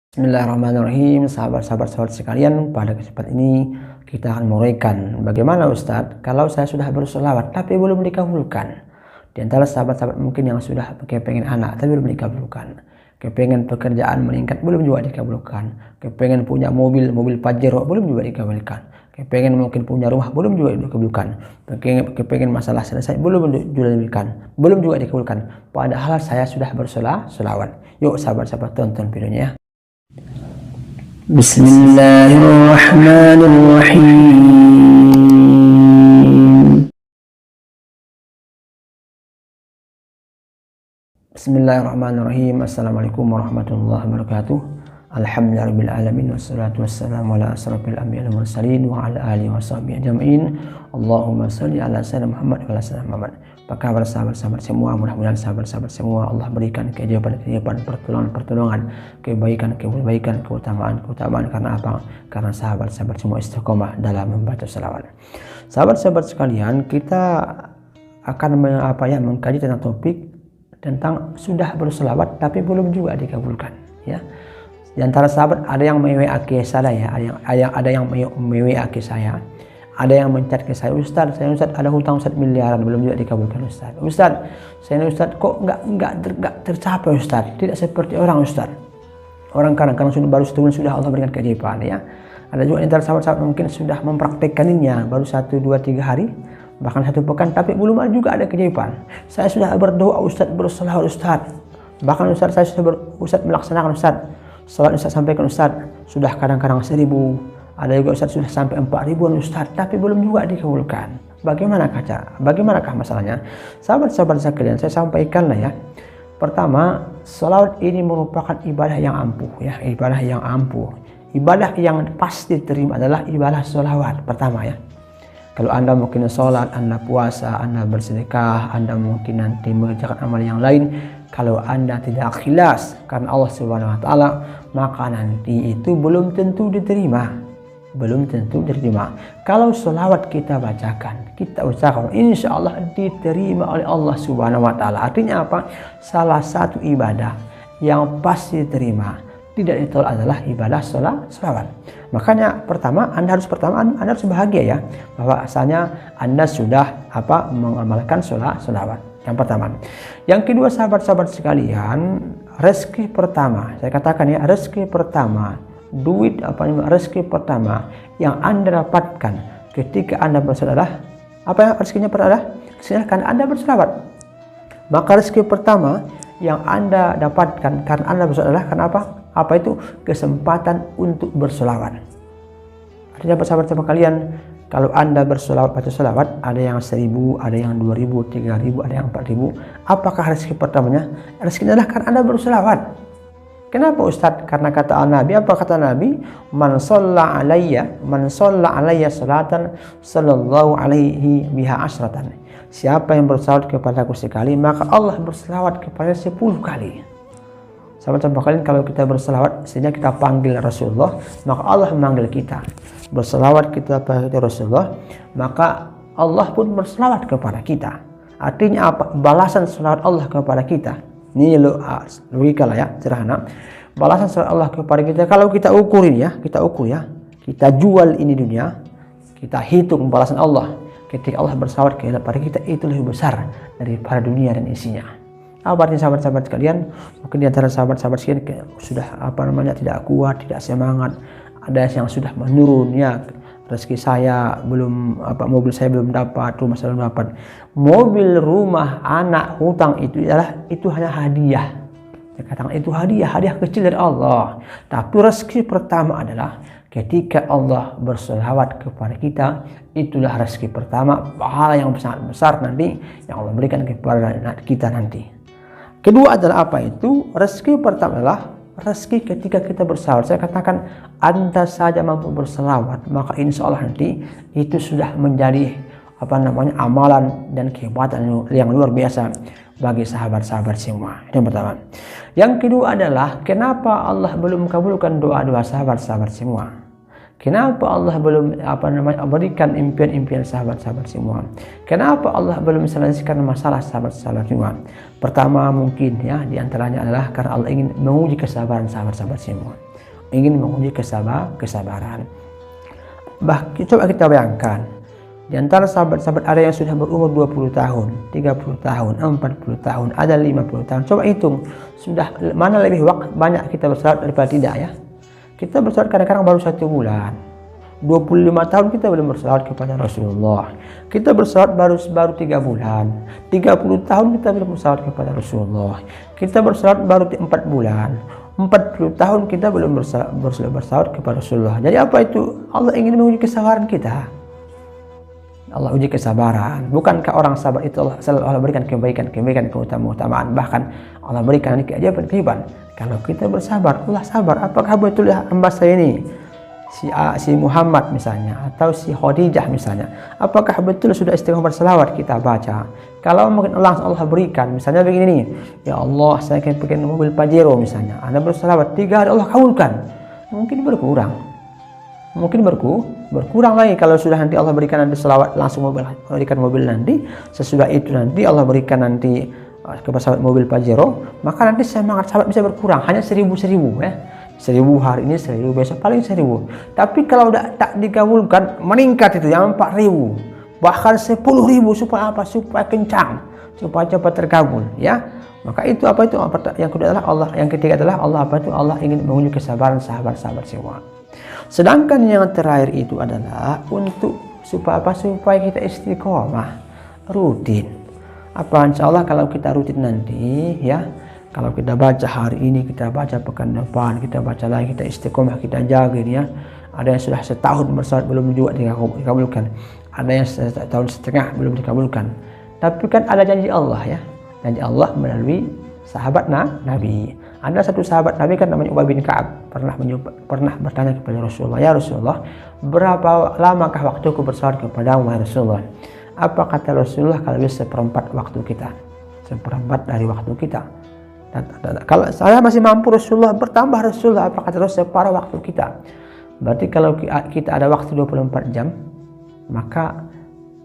Bismillahirrahmanirrahim, sahabat-sahabat sekalian. Pada kesempatan ini kita akan menguraikan bagaimana Ustadz kalau saya sudah berselawat tapi belum dikabulkan. Di antara sahabat-sahabat mungkin yang sudah kepengen anak tapi belum dikabulkan, kepengen pekerjaan meningkat belum juga dikabulkan, kepengen punya mobil Pajero belum juga dikabulkan, kepengen mungkin punya rumah belum juga dikabulkan, kepengen masalah selesai belum juga dikabulkan. Padahal saya sudah berselawat. Yuk sahabat-sahabat, tonton videonya ya. Bismillahirrahmanirrahim. Bismillahirrahmanirrahim. Assalamualaikum warahmatullahi wabarakatuh. Alhamdulillahirrahmanirrahim. Wassalatu wassalamu ala asrafil anbiya'i wal mursalin wa ala alihi wa sahbihi ajma'in. Allahumma shalli ala sayyidina Muhammad wa ala sayyidina Muhammad. Apa kabar sahabat-sahabat semua? Mudah-mudahan sahabat-sahabat semua Allah berikan kehidupan, pertolongan, kebaikan, keutamaan. Karena apa? Karena sahabat-sahabat semua istiqomah dalam membaca salawat. Sahabat-sahabat sekalian, kita akan mengkaji tentang topik tentang sudah berselawat tapi belum juga dikabulkan. Ya, di antara sahabat ada yang me-WA ke saya, ada yang me-WA ke saya. Ada yang menchat ke saya, Ustaz ada hutang miliaran belum juga dikabulkan Ustaz. Saya kok nggak tercapai Ustaz. Tidak seperti orang Ustaz. Orang kadang-kadang sudah baru setahun sudah Allah berikan keajaiban ya. Ada juga antara sahabat-sahabat mungkin sudah mempraktekkaninya baru 1, 2, 3 hari, bahkan 1 pekan, tapi belum juga ada keajaiban. Saya sudah berdoa Ustaz, berselawat Ustaz. Bahkan Ustaz saya sudah melaksanakan Ustaz. Salat Ustaz sampaikan Ustaz, sudah kadang-kadang 1000. Ada juga Ustaz sudah sampai 4000 Ustaz, tapi belum juga dikabulkan. Bagaimanakah masalahnya? Sahabat-sahabat sekalian, saya sampaikanlah ya. Pertama, salawat ini merupakan ibadah yang ampuh ya, ibadah yang pasti diterima adalah ibadah salawat pertama ya. Kalau Anda mungkin sholat, Anda puasa, Anda bersedekah, Anda mungkin nanti mengerjakan amal yang lain, kalau Anda tidak ikhlas karena Allah Subhanahu wa taala, maka nanti itu belum tentu diterima. Kalau sholawat kita bacakan, kita usahakan, insya Allah diterima oleh Allah Subhanahu wa taala. Artinya apa? Salah satu ibadah yang pasti diterima, tidak ditolak adalah ibadah sholawat. Makanya Anda harus bahagia ya, bahwa asalnya Anda sudah mengamalkan sholawat. Yang pertama. Yang kedua, sahabat-sahabat sekalian, rezeki pertama, saya katakan ya, rezeki pertama, rezeki pertama yang Anda dapatkan ketika Anda berselawat, rezekinya karena Anda berselawat. Maka rezeki pertama yang Anda dapatkan karena Anda berselawat, karena apa itu? Kesempatan untuk berselawat. Artinya sahabat-sahabat kalian, kalau Anda baca selawat, ada yang 1000, ada yang 2000, 3000, ada yang 4000. Apakah rezeki pertamanya? Rezekinya adalah karena Anda berselawat. Kenapa Ustaz? Karena kata Nabi, apa kata Nabi? Man shalla alayya salatan sallallahu alaihi biha asratan. Siapa yang berselawat kepadaku sekali, maka Allah berselawat kepada 10 kali. Sahabat-sahabat kalian, kalau kita berselawat, sehingga kita panggil Rasulullah, maka Allah memanggil kita. Berselawat kita pada Rasulullah, maka Allah pun berselawat kepada kita. Artinya apa? Balasan selawat Allah kepada kita. Ini logika lah ya, sederhana. Balasan selawat Allah kepada kita, kalau kita ukur ya, kita jual ini dunia, kita hitung balasan Allah ketika Allah berselawat kepada kita, itu lebih besar daripada dunia dan isinya. Apa artinya sahabat-sahabat sekalian? Mungkin di antara sahabat-sahabat sekalian sudah tidak kuat, tidak semangat, ada yang sudah menurun ya. Rezeki saya belum, mobil saya belum dapat, rumah saya belum dapat. Mobil, rumah, anak, hutang itu hanya hadiah. Saya katakan itu hadiah kecil dari Allah. Tapi rezeki pertama adalah ketika Allah berselawat kepada kita, itulah rezeki pertama, pahala yang sangat besar nanti yang Allah berikan kepada kita nanti. Kedua adalah apa itu? Rezeki pertama adalah rezeki ketika kita berselawat. Saya katakan, Anda saja mampu berselawat, maka insya Allah nanti itu sudah menjadi amalan dan kehebatan yang luar biasa bagi sahabat-sahabat semua. Yang pertama. Yang kedua adalah, kenapa Allah belum kabulkan doa-doa sahabat-sahabat semua? Kenapa Allah belum berikan impian-impian sahabat-sahabat semua? Kenapa Allah belum menyelesaikan masalah sahabat-sahabat semua? Pertama mungkin ya diantaranya adalah karena Allah ingin menguji kesabaran sahabat-sahabat semua. Ingin menguji kesabaran. Coba kita bayangkan, di antara sahabat-sahabat ada yang sudah berumur 20 tahun, 30 tahun, 40 tahun, ada 50 tahun. Coba hitung, sudah mana lebih banyak kita bersahabat daripada tidak ya? Kita bersalawat kadang-kadang baru 1 bulan. 25 tahun kita belum bersalawat kepada Rasulullah. Kita bersalawat baru 3 bulan. 30 tahun kita belum bersalawat kepada Rasulullah. Kita bersalawat baru 4 bulan. 40 tahun kita belum bersalawat kepada Rasulullah. Jadi apa itu? Allah ingin menguji kesabaran kita. Allah uji kesabaran. Bukankah orang sabar itu Allah berikan kebaikan, keutamaan, bahkan Allah berikan keajaiban. Kalau kita bersabar, Allah sabar. Apakah betul hamba saya ini si Muhammad misalnya, atau si Khadijah misalnya, apakah betul sudah istiqomah berselawat kita baca? Kalau mungkin Allah berikan, misalnya begini nih, ya Allah saya akan pakai mobil Pajero misalnya, Anda berselawat 3 hari Allah kabulkan, mungkin berkurang. Mungkin berkurang lagi kalau sudah nanti Allah berikan nanti selawat langsung berikan mobil nanti, sesudah itu nanti Allah berikan nanti kepada sahabat mobil Pajero, maka nanti semangat sahabat bisa berkurang hanya 1000 ya. 1000 hari ini, 1000 besok, paling 1000. Tapi kalau tak dikabulkan meningkat itu yang 4000, bahkan 10.000 supaya apa? Supaya kencang, supaya cepat terkabul ya. Maka itu apa itu? Yang kedua adalah Allah, yang ketiga adalah Allah apa itu? Allah ingin menguji kesabaran sahabat-sahabat semua. Sedangkan yang terakhir itu adalah untuk supaya apa? Supaya kita istiqomah, rutin. Apa insya Allah kalau kita rutin nanti ya, kalau kita baca hari ini, kita baca pekan depan, kita baca lagi, kita istiqomah, kita jaga ya. Ada yang sudah setahun bersalat belum juga dikabulkan, ada yang 1,5 tahun belum dikabulkan. Tapi kan ada janji Allah ya, janji Allah melalui sahabat Nabi. Ada satu sahabat Nabi kan namanya Ubay bin Ka'ab, pernah bertanya kepada Rasulullah, ya Rasulullah, berapa lamakah waktuku bersalat kepadamu ya Rasulullah? Apa kata Rasulullah? Kalau bisa 1/4 waktu kita, 1/4 dari waktu kita. Kalau saya masih mampu Rasulullah, bertambah Rasulullah. Apa kata Rasulullah? Separuh waktu kita. Berarti kalau kita ada waktu 24 jam, maka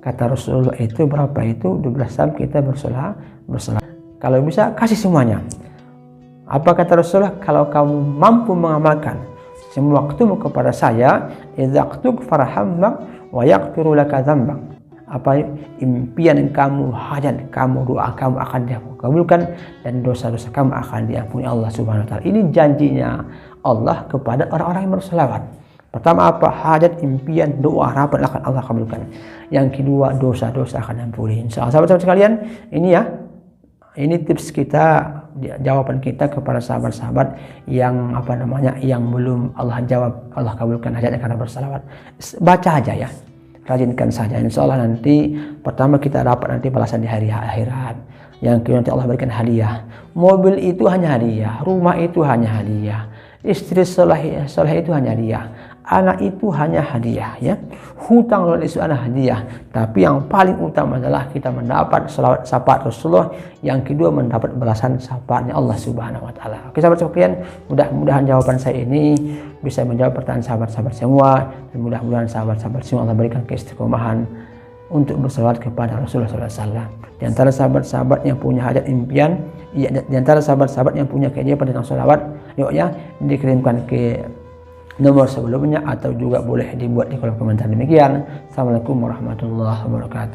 kata Rasulullah itu berapa itu? 12 jam kita bersalat. Kalau bisa kasih semuanya. Apa kata Rasulullah? Kalau kamu mampu mengamalkan semua waktumu kepada saya, idzaqtuk farhammak wa yaghfiru laka dzambak. Apa impian kamu, hajat kamu, doa kamu akan dikabulkan dan dosa-dosa kamu akan diampuni Allah Subhanahu wa taala. Ini janjinya Allah kepada orang-orang yang berselawat. Pertama apa? Hajat, impian, doa, harapan akan Allah kabulkan. Yang kedua, dosa-dosa akan diampuni. Insyaallah sahabat-sahabat sekalian, ini tips kita, jawaban kita kepada sahabat-sahabat yang yang belum Allah jawab, Allah kabulkan hajatnya karena berselawat. Baca aja ya. Rajinkan saja, insya Allah nanti pertama kita dapat nanti balasan di hari akhirat. Yang kedua nanti Allah berikan hadiah. Mobil itu hanya hadiah, rumah itu hanya hadiah, istri soleh itu hanya hadiah, anak itu hanya hadiah ya. Hutang itu adalah hadiah. Tapi yang paling utama adalah kita mendapat syafaat Rasulullah. Yang kedua mendapat balasan syafaatnya Allah Subhanahu wa taala. Oke sahabat sekalian, mudah-mudahan jawaban saya ini bisa menjawab pertanyaan sahabat-sahabat semua, dan mudah-mudahan sahabat-sahabat semua Allah berikan keistiqomahan untuk berselawat kepada Rasulullah SAW. Di antara sahabat-sahabat yang punya hajat impian, di antara sahabat-sahabat yang punya keajaiban tentang selawat, yuk ya dikirimkan ke nomor sebelumnya atau juga boleh dibuat di kolom komentar. Demikian, assalamualaikum warahmatullahi wabarakatuh.